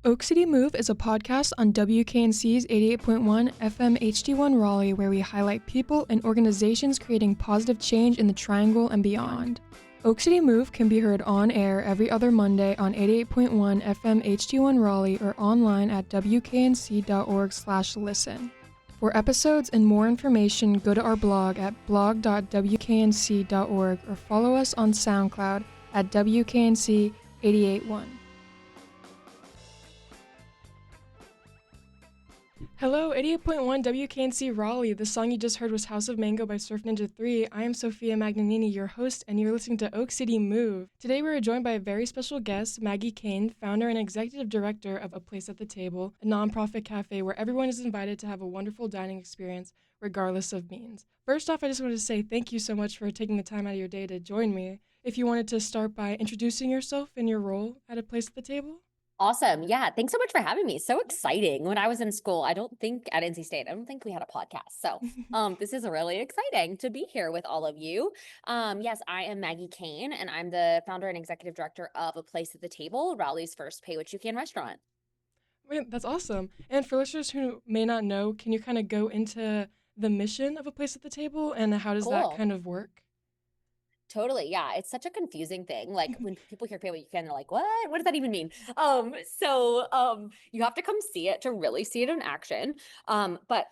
Oak City Move is a podcast on WKNC's 88.1 FM HD1 Raleigh where we highlight people and organizations creating positive change in the Triangle and beyond. Oak City Move can be heard on air every other Monday on 88.1 FM HD1 Raleigh or online at wknc.org/listen. For episodes and more information, go to our blog at blog.wknc.org or follow us on SoundCloud at WKNC 881. Hello, 88.1 WKNC Raleigh. The song you just heard was House of Mango by Surf Ninja 3. I am Sophia Magnanini, your host, and you're listening to Oak City Move. Today we are joined by a very special guest, Maggie Kane, founder and executive director of A Place at the Table, a nonprofit cafe where everyone is invited to have a wonderful dining experience, regardless of means. First off, I just wanted to say thank you so much for taking the time out of your day to join me. If you wanted to start by introducing yourself and your role at A Place at the Table? Awesome. Yeah. Thanks so much for having me. So exciting. When I was in school, at NC State, I don't think we had a podcast. So this is really exciting to be here with all of you. Yes, I am Maggie Kane, and I'm the founder and executive director of A Place at the Table, Raleigh's first pay what you can restaurant. Wait, that's awesome. And for listeners who may not know, can you kind of go into the mission of A Place at the Table and how does that Cool. kind of work? Totally. Yeah. It's such a confusing thing. Like when people hear pay what you can, they're like, what? What does that even mean? You have to come see it to really see it in action. But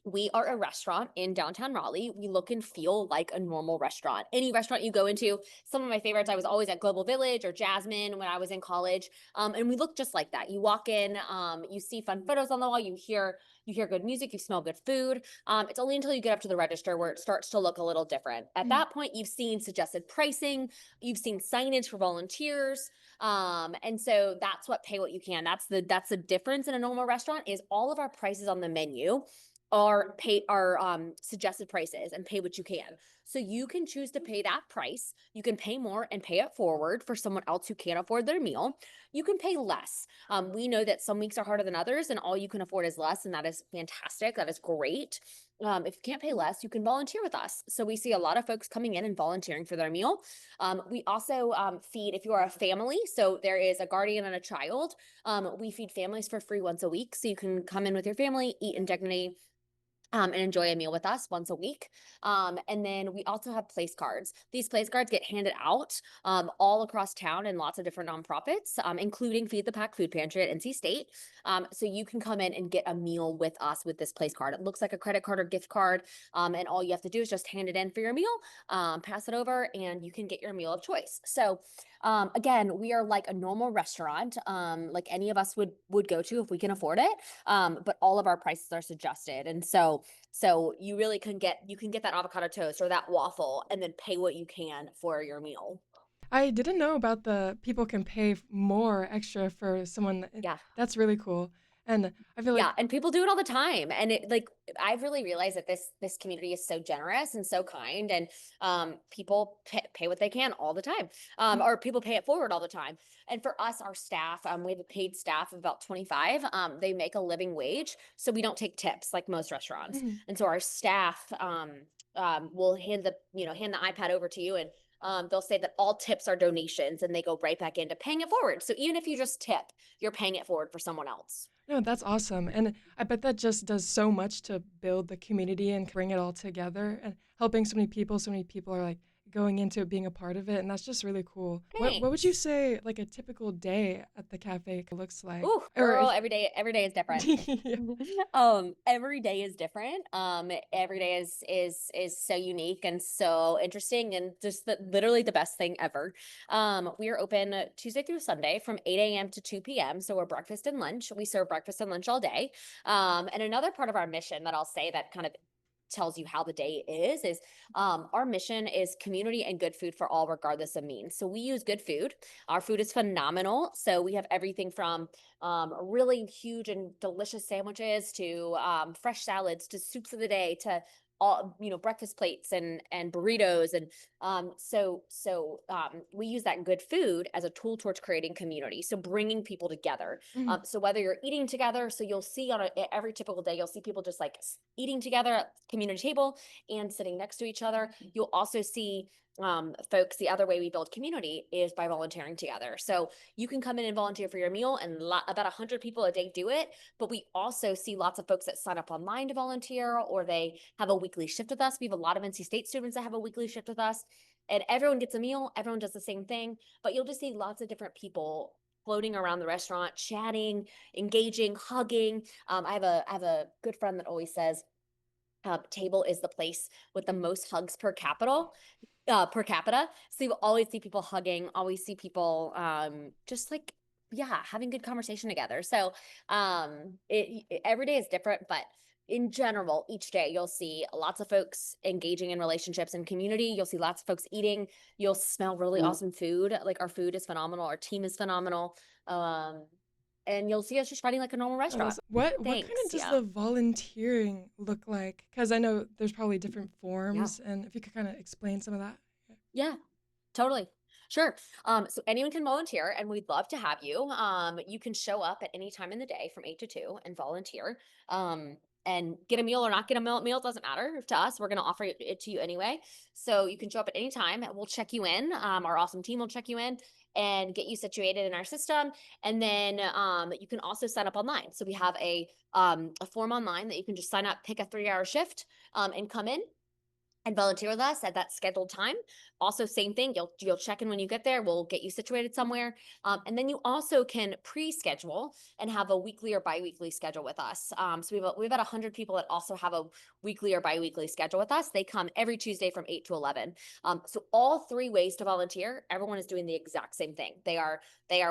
we are a restaurant in downtown Raleigh. We look and feel like a normal restaurant. Any restaurant you go into, some of my favorites, I was always at Global Village or Jasmine when I was in college. And we look just like that. You walk in, you see fun photos on the wall, you hear good music, you smell good food. It's only until you get up to the register where it starts to look a little different. At that point, you've seen suggested pricing, you've seen signage for volunteers. And so that's what pay what you can. That's the difference in a normal restaurant is all of our prices on the menu are suggested prices and pay what you can. So you can choose to pay that price. You can pay more and pay it forward for someone else who can't afford their meal. You can pay less. We know that some weeks are harder than others and all you can afford is less, and that is fantastic. That is great. If you can't pay less, you can volunteer with us. So we see a lot of folks coming in and volunteering for their meal. We also feed if you are a family. So there is a guardian and a child. We feed families for free once a week. So you can come in with your family, eat in dignity, and enjoy a meal with us once a week. And then we also have place cards. These place cards get handed out all across town in lots of different nonprofits, including Feed the Pack Food Pantry at NC State. So you can come in and get a meal with us with this place card. It looks like a credit card or gift card. And all you have to do is just hand it in for your meal, pass it over, and you can get your meal of choice. So again, we are like a normal restaurant, like any of us would go to if we can afford it. But all of our prices are suggested. And so you really can get that avocado toast or that waffle and then pay what you can for your meal. I didn't know about the people can pay more extra for someone. Yeah. That's really cool. And I feel like, and people do it all the time. And I've really realized that this community is so generous and so kind, and people pay what they can all the time, or people pay it forward all the time. And for us, our staff, we have a paid staff of about 25. They make a living wage, so we don't take tips like most restaurants. And so our staff will hand the iPad over to you, and they'll say that all tips are donations, and they go right back into paying it forward. So even if you just tip, you're paying it forward for someone else. no, that's awesome. And I bet that just does so much to build the community and bring it all together and helping so many people. So many people are like going into it, being a part of it. And that's just really cool. What would you say like a typical day at the cafe looks like? Ooh, girl, every day is different. Every day is different. Every day is so unique and so interesting and just literally the best thing ever. We are open Tuesday through Sunday from 8 a.m. to 2 p.m. So we're breakfast and lunch. We serve breakfast and lunch all day. And another part of our mission that I'll say that kind of tells you how the day is our mission is community and good food for all, regardless of means. So we use good food. Our food is phenomenal. So we have everything from really huge and delicious sandwiches to fresh salads to soups of the day to all breakfast plates and burritos, and we use that good food as a tool towards creating community, so bringing people together. So whether you're eating together, so you'll see on every typical day, you'll see people just like eating together at the community table and sitting next to each other. You'll also see folks, the other way we build community is by volunteering together. So you can come in and volunteer for your meal, and about 100 people a day do it. But we also see lots of folks that sign up online to volunteer, or they have a weekly shift with us. We have a lot of NC State students that have a weekly shift with us, and everyone gets a meal. Everyone does the same thing, but you'll just see lots of different people floating around the restaurant, chatting, engaging, hugging. I have a good friend that always says, table is the place with the most hugs per capita. So you always see people hugging, always see people just like, yeah, having good conversation together. So every day is different, but in general, each day you'll see lots of folks engaging in relationships and community. You'll see lots of folks eating. You'll smell really awesome food. Like our food is phenomenal. Our team is phenomenal. Um, and you'll see us just running like a normal Oh, restaurant. what kind of Thanks. does Yeah. the volunteering look like? Because I know there's probably different Yeah. forms, and if you could kind of explain some of that. Yeah. Totally. Sure. So anyone can volunteer and we'd love to have you. You can show up at any time in the day from 8 to 2 and volunteer. And get a meal or not get a meal doesn't matter to us. We're going to offer it to you anyway. So you can show up at any time. We'll check you in. Our awesome team will check you in and get you situated in our system. And then you can also sign up online. So we have a form online that you can just sign up, pick a 3-hour shift, and come in and volunteer with us at that scheduled time. Also, same thing. You'll check in when you get there. We'll get you situated somewhere, and then you also can pre-schedule and have a weekly or biweekly schedule with us. So we've about 100 people that also have a weekly or biweekly schedule with us. They come every Tuesday from 8 to 11. So all three ways to volunteer, everyone is doing the exact same thing. They are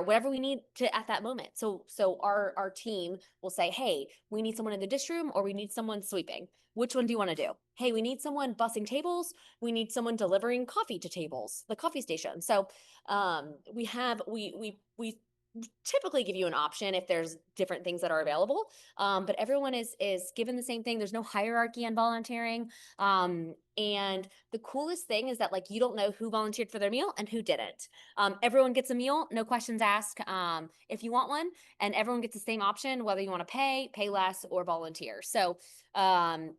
whatever we need to at that moment. So our team will say, hey, we need someone in the dish room or we need someone sweeping. Which one do you want to do? Hey, we need someone bussing tables. We need someone delivering coffee to tables, the coffee station. So we typically give you an option if there's different things that are available. But everyone is given the same thing. There's no hierarchy in volunteering. And the coolest thing is that like you don't know who volunteered for their meal and who didn't. Everyone gets a meal, no questions asked. If you want one, and everyone gets the same option, whether you want to pay less, or volunteer. So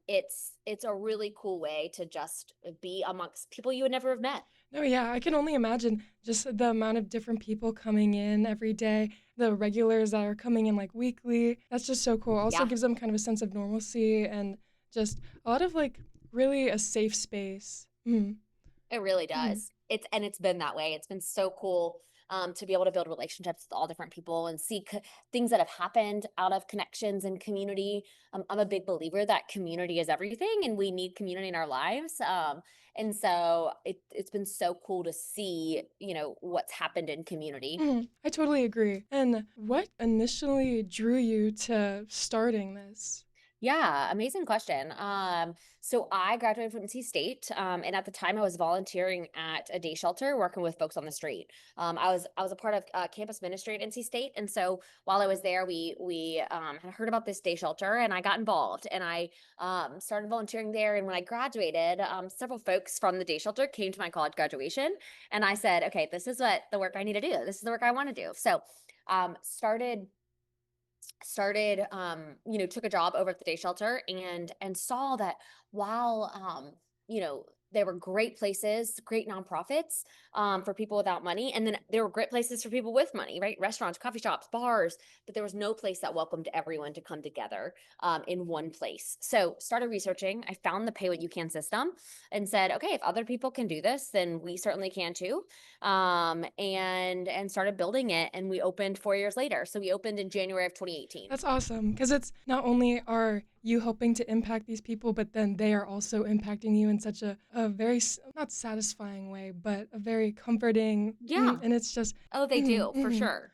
it's a really cool way to just be amongst people you would never have met. No, yeah, I can only imagine just the amount of different people coming in every day, the regulars that are coming in like weekly. That's just so cool. Also Yeah, gives them kind of a sense of normalcy and just a lot of like really a safe space. Mm. it really Mm. does. It's been that way. It's been so cool, to be able to build relationships with all different people and see things that have happened out of connections and community. I'm a big believer that community is everything, and we need community in our lives. And so it's been so cool to see, what's happened in community. Mhm, I totally agree. And what initially drew you to starting this? Yeah, amazing question. So I graduated from NC State, and at the time I was volunteering at a day shelter, working with folks on the street. I was a part of campus ministry at NC State, and so while I was there, we had heard about this day shelter, and I got involved, and I started volunteering there. And when I graduated, several folks from the day shelter came to my college graduation, and I said, "Okay, this is what the work I need to do. This is the work I want to do." So started took a job over at the day shelter, and saw that while there were great places, great nonprofits, for people without money, and then there were great places for people with money, right? Restaurants, coffee shops, bars, but there was no place that welcomed everyone to come together, in one place. So started researching. I found the pay what you can system and said, okay, if other people can do this, then we certainly can too. And started building it, and we opened 4 years later. So we opened in January of 2018. That's awesome because it's not only are you helping to impact these people, but then they are also impacting you in such a very, not satisfying way, but a very comforting, Yeah. and it's just, Oh, they mhm, do, for mhm. sure.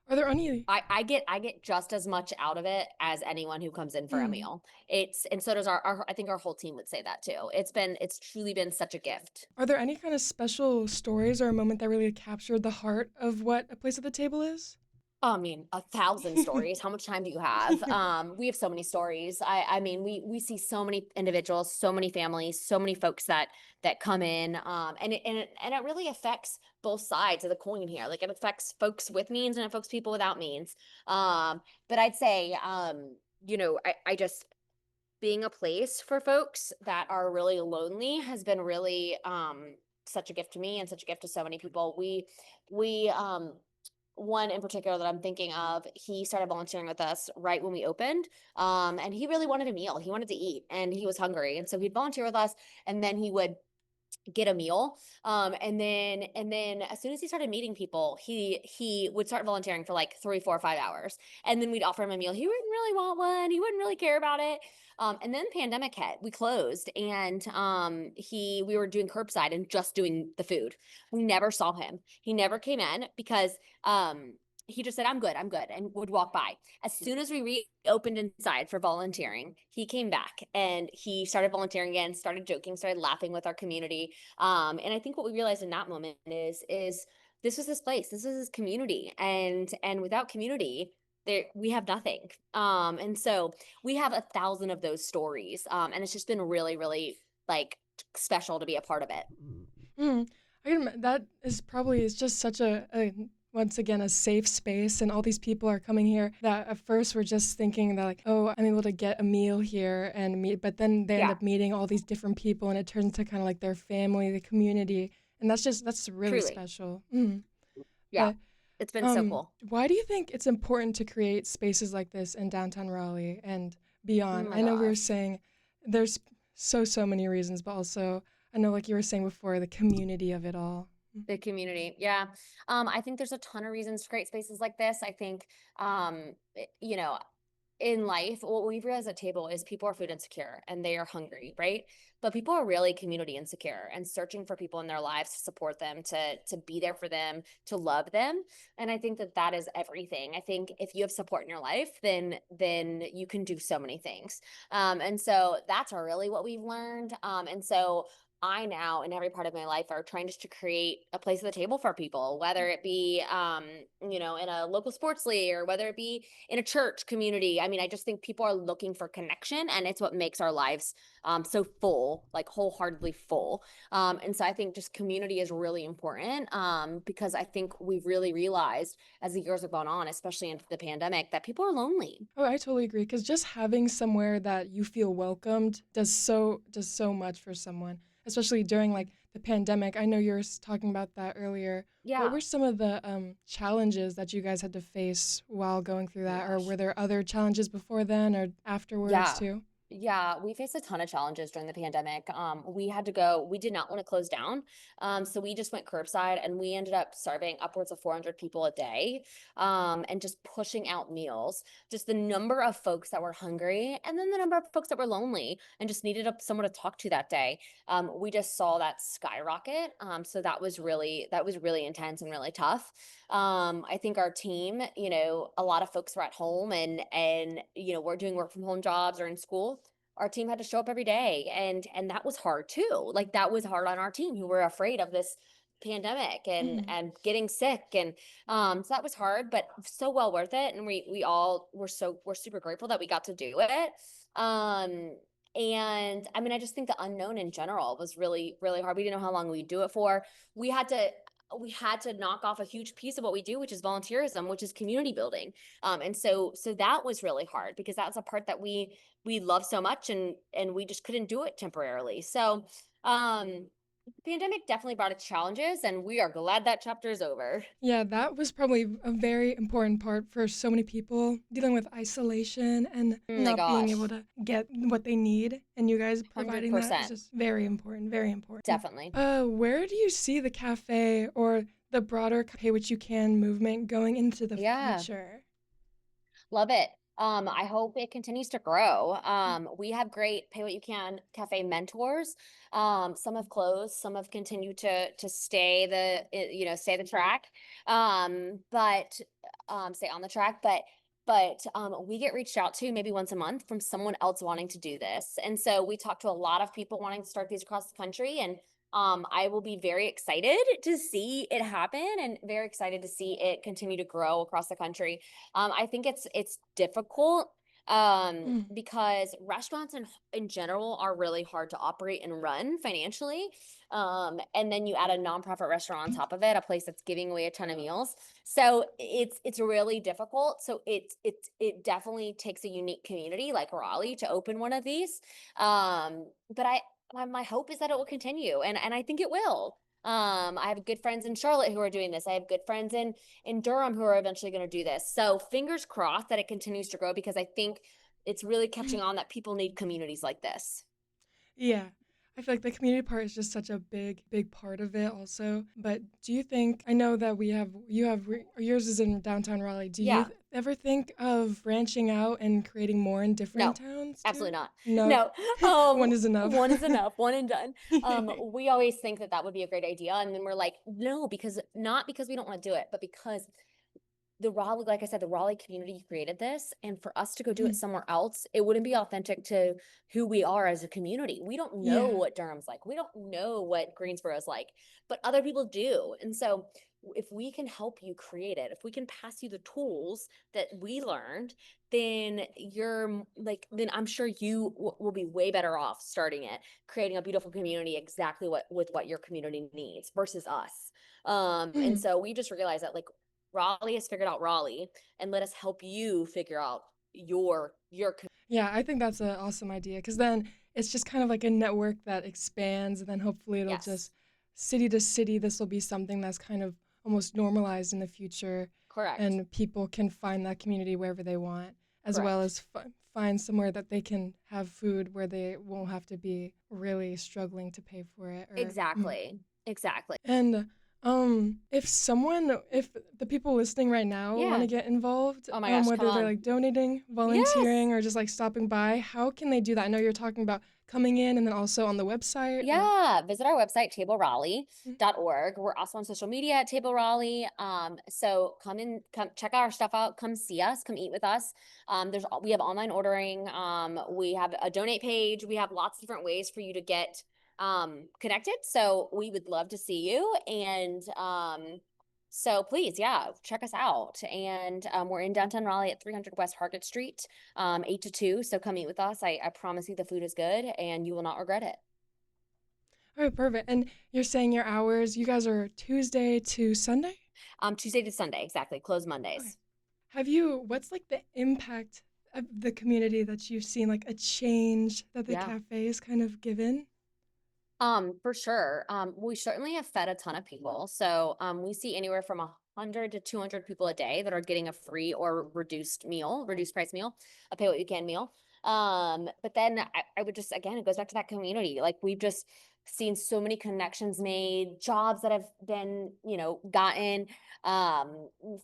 Are there any, I get just as much out of it as anyone who comes in for a mm, meal. And so does our I think our whole team would say that too. It's truly been such a gift. are there any kind of special stories or a moment that really captured the heart of what a place at the table is? I mean, 1,000 stories. How much time do you have? We have so many stories. I mean, we see so many individuals, so many families, so many folks that come in, and it really affects both sides of the coin here. Like it affects folks with means and it affects people without means. But I'd say, I just being a place for folks that are really lonely has been really such a gift to me and such a gift to so many people. We one in particular that I'm thinking of, he started volunteering with us right when we opened. And he really wanted a meal. He wanted to eat and he was hungry. And so he'd volunteer with us, and then he would get a meal. And then as soon as he started meeting people, he would start volunteering for like 3, 4, 5 hours. And then we'd offer him a meal. He wouldn't really want one. He wouldn't really care about it. And then pandemic hit. We closed, and we were doing curbside and just doing the food. We never saw him. He never came in because he just said, I'm good, and would walk by. As soon as we reopened inside for volunteering, he came back and he started volunteering again, started joking, started laughing with our community. And I think what we realized in that moment is this was his place, this is his community, and without community, there we have nothing. And so we have 1,000 of those stories, and it's just been really, really like special to be a part of it. Mm. That is just such a once again a safe space, and all these people are coming here that at first we're just thinking that like, oh, I'm able to get a meal here and meet, but then they end Yeah, up meeting all these different people, and it turns to kind of like their family, the community, and that's really truly. special. Mm. Yeah, But it's been so cool. why do you think it's important to create spaces like this in downtown Raleigh and beyond? Oh my I know we were gosh. saying there's so many reasons, but also I know like you were saying before, the community of it all. The community. Yeah. I think there's a ton of reasons to create spaces like this. I think, you know, in life, what we've realized at table is people are food insecure and they are hungry, right? But people are really community insecure and searching for people in their lives to support them, to be there for them, to love them. And I think that that is everything. I think if you have support in your life, then you can do so many things. And so that's really what we've learned. And so I now in every part of my life are trying just to create a place at the table for people, whether it be in a local sports league or whether it be in a church community. I mean, I just think people are looking for connection, and it's what makes our lives so full, like wholeheartedly full. And so I think just community is really important, because I think we've really realized as the years have gone on, especially into the pandemic, that people are lonely. Oh, I totally agree. Because just having somewhere that you feel welcomed does so much for someone, especially during like the pandemic. I know you were talking about that earlier. What Yeah. were some of the challenges that you guys had to face while going through Oh my that, or were gosh. there other challenges before then or afterwards Yeah. too? Yeah, we faced a ton of challenges during the pandemic. We did not want to close down. So we just went curbside and we ended up serving upwards of 400 people a day, and just pushing out meals. Just the number of folks that were hungry and then the number of folks that were lonely and just needed someone to talk to that day. We just saw that skyrocket. So that was really intense and really tough. I think our team, a lot of folks were at home and we're doing work from home jobs or in school. Our team had to show up every day, and that was hard too. Like that was hard on our team who were afraid of this pandemic Mhm. and getting sick, and so that was hard, but so well worth it. And we all we're super grateful that we got to do it. Um and I mean, I just think the unknown in general was really, really hard. We didn't know how long we'd do it for. We had to we had to knock off a huge piece of what we do, which is volunteerism, which is community building. And so that was really hard because that's a part that we love so much, and we just couldn't do it temporarily. So the pandemic definitely brought its challenges, and we are glad that chapter is over. Yeah, that was probably a very important part for so many people dealing with isolation and Oh my not being able gosh. to get what they need. And you guys providing that is 100%. just very important, very important. Definitely. Where do you see the cafe or the broader pay what you can movement going into the Yeah. future? Love it. I hope it continues to grow. We have great pay what you can cafe mentors. Some have closed, some have continued to stay stay the track. But Stay on the track. But we get reached out to maybe once a month from someone else wanting to do this. And so we talk to a lot of people wanting to start these across the country. And I will be very excited to see it happen and very excited to see it continue to grow across the country. I think it's difficult, Mm. Because restaurants in general are really hard to operate and run financially. And then you add a nonprofit restaurant on top of it, a place that's giving away a ton of meals. So it's really difficult. So it definitely takes a unique community like Raleigh to open one of these. But my hope is that it will continue, and I think it will. I have good friends in Charlotte who are doing this. I have good friends in Durham who are eventually going to do this. So fingers crossed that it continues to grow, because I think it's really catching on that people need communities like this. Yeah. I feel like the community part is just such a big part of it also. But do you think, I know that yours is in downtown Raleigh. Do you Yeah. ever think of branching out and creating more in different No, towns too? absolutely not. No, No, one is enough. one is enough, one and done. We always think that that would be a great idea, and then we're like, no, because not because we don't want to do it, but because the Raleigh, like I said, the Raleigh community created this, and for us to go do it somewhere else, it wouldn't be authentic to who we are as a community. We don't know Yeah. what Durham's like. We don't know what Greensboro is like, but other people do. And so if we can help you create it, if we can pass you the tools that we learned, then then I'm sure you will be way better off starting it, creating a beautiful community exactly with what your community needs versus us. And Mm. so we just realized that, like, Raleigh has figured out Raleigh, and let us help you figure out your Yeah, I think that's an awesome idea because then it's just kind of like a network that expands, and then hopefully it'll yes, just city to city. This will be something that's kind of almost normalized in the future, correct, and people can find that community wherever they want, as well correct. as find somewhere that they can have food where they won't have to be really struggling to pay for it. Or Exactly. Exactly. and if the people listening right now want Yeah. to get involved, Oh my gosh, come whether they're on. like donating, Yes. volunteering, or just like stopping by, how can they do that? I know you're talking about coming in and then also on the website or. Yeah, visit our website, Mm. tableraleigh.org. We're also on social media at Table Raleigh. So come check our stuff out. Come see us. Come eat with us. We have online ordering. We have a donate page. We have lots of different ways for you to get connected. So we would love to see you. And so please, yeah, check us out. And we're in downtown Raleigh at 300 West Hargett Street, 8 to 2. So come eat with us. I promise you the food is good and you will not regret it. All right, perfect. And you're saying your hours, you guys are Tuesday to Sunday? Tuesday to Sunday, exactly. Close Okay. Mondays. What's like the impact of the community that you've seen, like a change that the Yeah. cafe has kind of given? For sure. We certainly have fed a ton of people. So we see anywhere from 100 to 200 people a day that are getting a free or reduced price meal, a pay what you can meal. But then I would just, again, it goes back to that community. Like, we've just seen so many connections made, jobs that have been, gotten,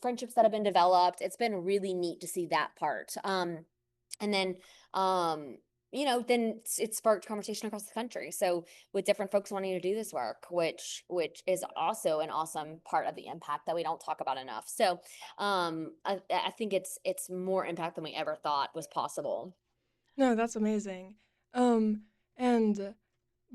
friendships that have been developed. It's been really neat to see that part. And then, then it sparked conversation across the country. So with different folks wanting to do this work, which is also an awesome part of the impact that we don't talk about enough. So I think it's more impact than we ever thought was possible. No, that's amazing. And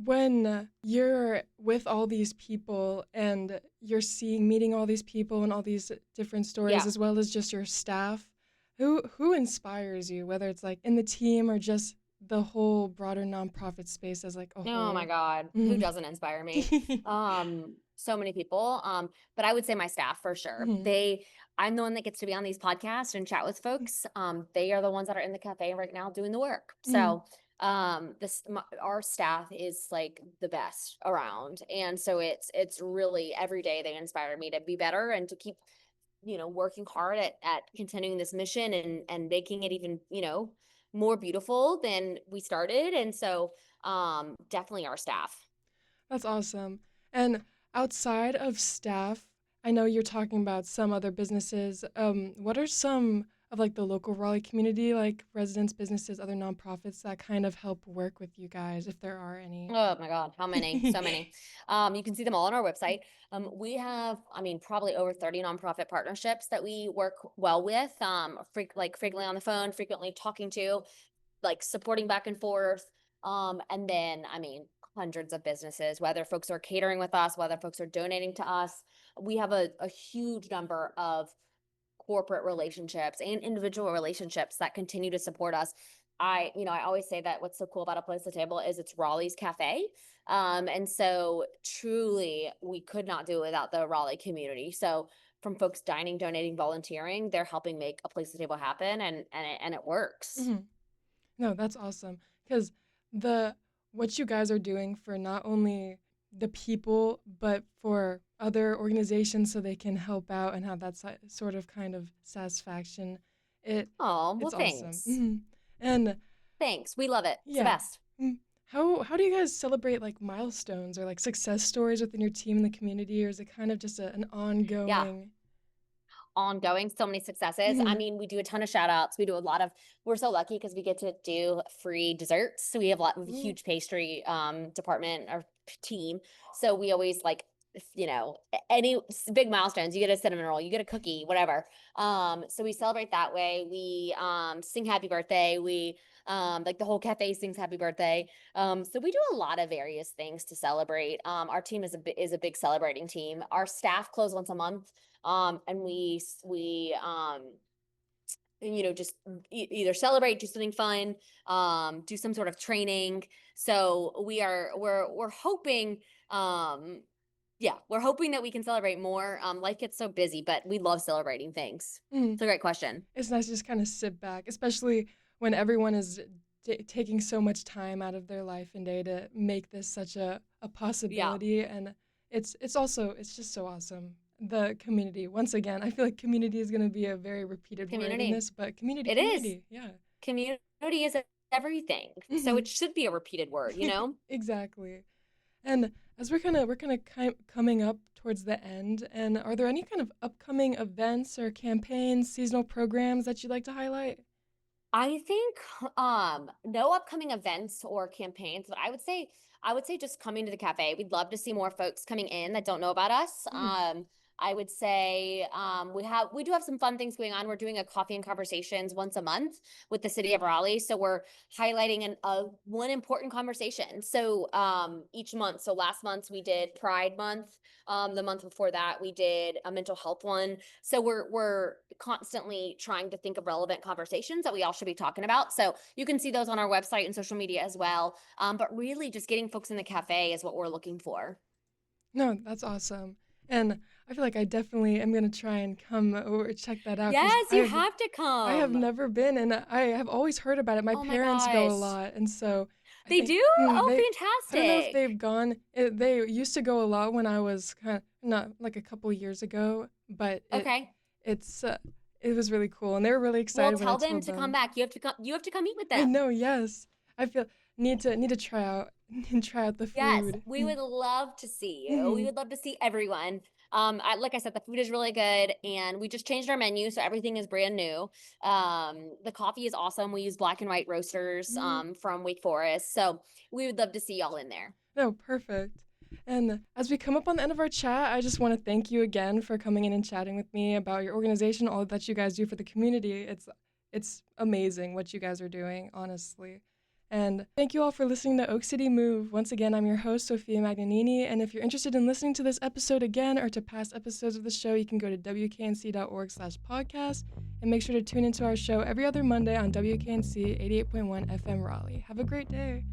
when you're with all these people and you're meeting all these people and all these different stories, Yeah. as well as just your staff, who inspires you, whether it's like in the team or just the whole broader nonprofit space as like a Oh my whole? God. Who Mhm. doesn't inspire me? So many people. But I would say my staff for sure. Mhm. I'm the one that gets to be on these podcasts and chat with folks. They are the ones that are in the cafe right now doing the work. Mhm. So our staff is like the best around. And so it's really every day they inspire me to be better and to keep, working hard at continuing this mission and making it even, more beautiful than we started. And so definitely our staff. That's awesome. And outside of staff, I know you're talking about some other businesses. What are some of like the local Raleigh community, like residents, businesses, other nonprofits that kind of help work with you guys, if there are any? Oh my God, how many? So many. You can see them all on our website. We have, probably over 30 nonprofit partnerships that we work well with, frequently on the phone, frequently talking to, like supporting back and forth. And then, hundreds of businesses, whether folks are catering with us, whether folks are donating to us. We have a huge number of corporate relationships and individual relationships that continue to support us. I always say that what's so cool about A Place at the Table is it's Raleigh's cafe. And so truly we could not do it without the Raleigh community. So from folks dining, donating, volunteering, they're helping make A Place at the Table happen, and it works. Hmm. No, that's awesome. Because the what you guys are doing for not only the people, but for other organizations so they can help out and have that sort of kind of satisfaction, it Oh, well, it's awesome. thanks. And Thanks. We love it. It's the yeah. best. Mm. How do you guys celebrate like milestones or like success stories within your team and the community, or is it kind of just an Yeah. ongoing? Ongoing, so many successes. I Mhm. mean, we do a ton of shout outs. We do a lot of, we're so lucky because we get to do free desserts. So we have a Ooh. huge pastry department or team. So we always like, any big milestones, you get a cinnamon roll, you get a cookie, whatever. So we celebrate that way. We sing happy birthday. We like the whole cafe sings happy birthday. So we do a lot of various things to celebrate. Our team is a big celebrating team. Our staff close once a month. And just either celebrate, do something fun, do some sort of training. So we're hoping, we're hoping that we can celebrate more. Life gets so busy, but we love celebrating things. Mhm. It's a great question. It's nice to just kind of sit back, especially when everyone is taking so much time out of their life and day to make this such a Yeah, possibility. And it's just so awesome. The community, once again, I feel like community is going to be a very repeated word in community. this, but community, It is. community, yeah. Community is everything. So Mhm. it should be a repeated word, you know? Exactly. And as we're kind of coming up towards the end, and are there any kind of upcoming events or campaigns, seasonal programs that you'd like to highlight? I think no upcoming events or campaigns, but I would say just coming to the cafe. We'd love to see more folks coming in that don't know about us. Mhm. I would say we do have some fun things going on. We're doing a coffee and conversations once a month with the city of Raleigh. So we're highlighting one important conversation. So each month. So last month we did Pride Month. The month before that we did a mental health one. So we're constantly trying to think of relevant conversations that we all should be talking about. So you can see those on our website and social media as well. But really, just getting folks in the cafe is what we're looking for. No, that's awesome. And I feel like I definitely am gonna try and come over check that out because Yes, you have to I have come. never been, and I have always heard about it. My Oh my parents go a gosh. lot, and so I They think do? Oh, they. I don't know if fantastic. they've gone. They used to go a lot when I was kind of not like a couple years ago, but Okay. it's it was really cool, and they were really Well, excited when I tell them told to come them. back. You have to come meet with I them. know, yes. I feel need to try out try out the Yes, food. we would love to see you. We Mhm. would love to see everyone. Like I said, the food is really good, and we just changed our menu, so everything is brand new. The coffee is awesome. We use black and white roasters Mhm. from Wake Forest, so we would love to see y'all in there. No, perfect. And as we come up on the end of our chat, I just want to thank you again for coming in and chatting with me about your organization, all that you guys do for the community. It's amazing what you guys are doing, honestly. And thank you all for listening to Oak City Move. Once again, I'm your host, Sophia Magnanini, and if you're interested in listening to this episode again or to past episodes of the show, you can go to wknc.org/podcast and make sure to tune into our show every other Monday on WKNC 88.1 FM Raleigh. Have a great day.